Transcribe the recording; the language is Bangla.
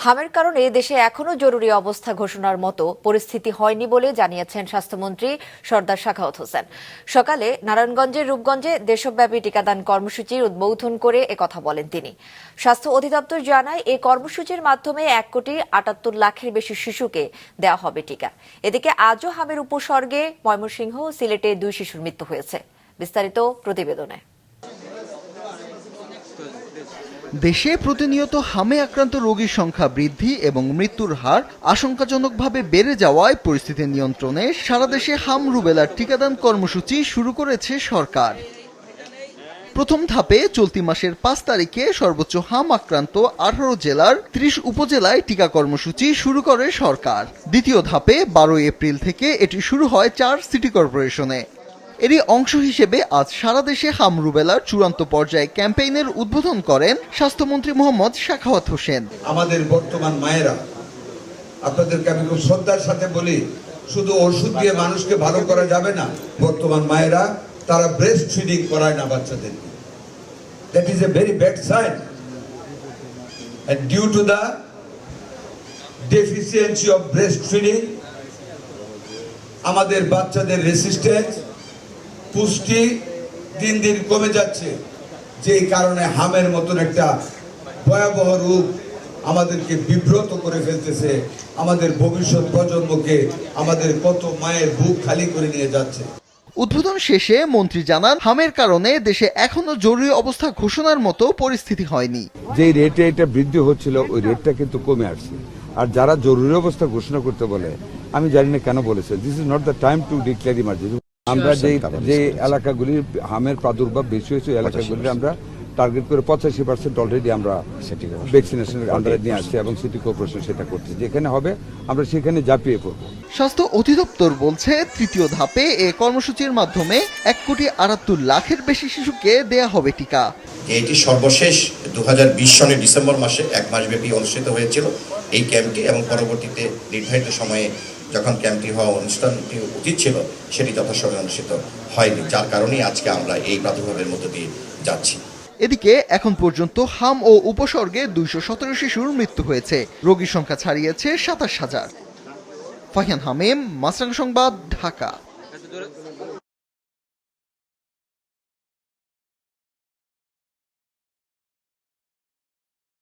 হামের কারণে দেশে এখনো জরুরি অবস্থা ঘোষণার মতো পরিস্থিতি হয়নি বলে জানিয়েছেন স্বাস্থ্যমন্ত্রী সরদার সাখাওয়াত হোসেন। সকালে নারায়ণগঞ্জের রূপগঞ্জে দেশব্যাপী টিকাদান কর্মসূচির উদ্বোধন করে একথা বলেন তিনি। স্বাস্থ্য অধিদপ্তর জানায় এই কর্মসূচির মাধ্যমে 1,78,00,000-এর বেশি শিশুকে দেওয়া হবে টিকা। এদিকে আজও হামের উপসর্গে ময়মনসিংহ ও সিলেটে 2 শিশুর মৃত্যু হয়েছে। বিস্তারিত প্রতিবেদনে। দেশে প্রতিনিয়ত হামে আক্রান্ত রোগীর সংখ্যা বৃদ্ধি এবং মৃত্যুর হার আশঙ্কাজনকভাবে বেড়ে যাওয়ায় পরিস্থিতি নিয়ন্ত্রণে সারা দেশে হাম রুবেলার টিকাদান কর্মসূচি শুরু করেছে সরকার। প্রথম ধাপে চলতি মাসের 5 তারিখে সর্বোচ্চ হাম আক্রান্ত 18 জেলার 30 উপজেলায় টিকা কর্মসূচি শুরু করে সরকার। দ্বিতীয় ধাপে 12 এপ্রিল থেকে এটি শুরু হয় 4 সিটি কর্পোরেশনে। এরই অংশ হিসেবে আজ সারা দেশে হাম রুবেলার চূড়ান্ত পর্যায়ে ক্যাম্পেইনের উদ্বোধন করেন স্বাস্থ্যমন্ত্রী মোহাম্মদ সাখাওয়াত হোসেন। আমাদের বর্তমান মায়েরা, আপনাদেরকে আমি খুব শ্রদ্ধার সাথে বলি, শুধু ওষুধ দিয়ে মানুষকে ভালো করা যাবে না। বর্তমান মায়েরা তারা ব্রেস্ট ফিডিং করায় না বাচ্চাদের। That is a very bad sign, and due to the deficiency of breastfeeding আমাদের বাচ্চাদের রেসিস্টেন্স, পুষ্টি দিন দিন কমে যাচ্ছে, যেই কারণে হামের মতন একটা ভয়াবহ রূপ আমাদেরকে বিব্রত করে ফেলতেছে। আমাদের ভবিষ্যৎ প্রজন্মকে আমাদের কত মায়ের বুক খালি করে নিয়ে যাচ্ছে। উদ্বোধন শেষে মন্ত্রী জানান, হামের কারণে দেশে এখনো জরুরি অবস্থা ঘোষণার মতো পরিস্থিতি হয়নি। যে রেটে এটা বৃদ্ধি হচ্ছিল ওই রেটটা কিন্তু কমে আসছে। আর যারা জরুরি অবস্থা ঘোষণা করতে বলে, আমি জানি না কেন বলেছে, this is not the time to declare emergency. আমরা যে এলাকাগুলি হামের প্রাদুর্ভাব বেশি হয়েছে এলাকাগুলি আমরা টার্গেট করে 85% অলরেডি আমরা ভ্যাকসিনেশনের আন্ডারে নিয়ে আসছি এবং সিটি কর্পোরেশন সেটা করছে। যেখানে হবে আমরা সেখানে ঝাঁপিয়ে পড়ব। স্বাস্থ্য অধিদপ্তর বলছে, তৃতীয় ধাপে এ কর্মসূচির মাধ্যমে 1,78,00,000-এর বেশি শিশুকে দেয়া হবে টিকা। এটি সর্বশেষ 2020 সনের ডিসেম্বর মাসে 1 মাসব্যাপী অনুষ্ঠিত হয়েছিল এই ক্যাম্পটি, এবং পরবর্তীতে নির্ধারিত সময়ে যখন ক্যাম্পটি হওয়া অনুষ্ঠানটি উচিত ছিল সেটি যথাসময়ে অনুষ্ঠিত হয়নি, যার কারণেই আজকে আমরা এই প্রাদুর্ভাবের মধ্য দিয়ে যাচ্ছি। এদিকে এখন পর্যন্ত হাম ও উপসর্গে 217 শিশুর মৃত্যু হয়েছে। রোগীর সংখ্যা ছাড়িয়েছে 27,000। ফাহিয়ান হামিম, মাছরাঙা সংবাদ, ঢাকা।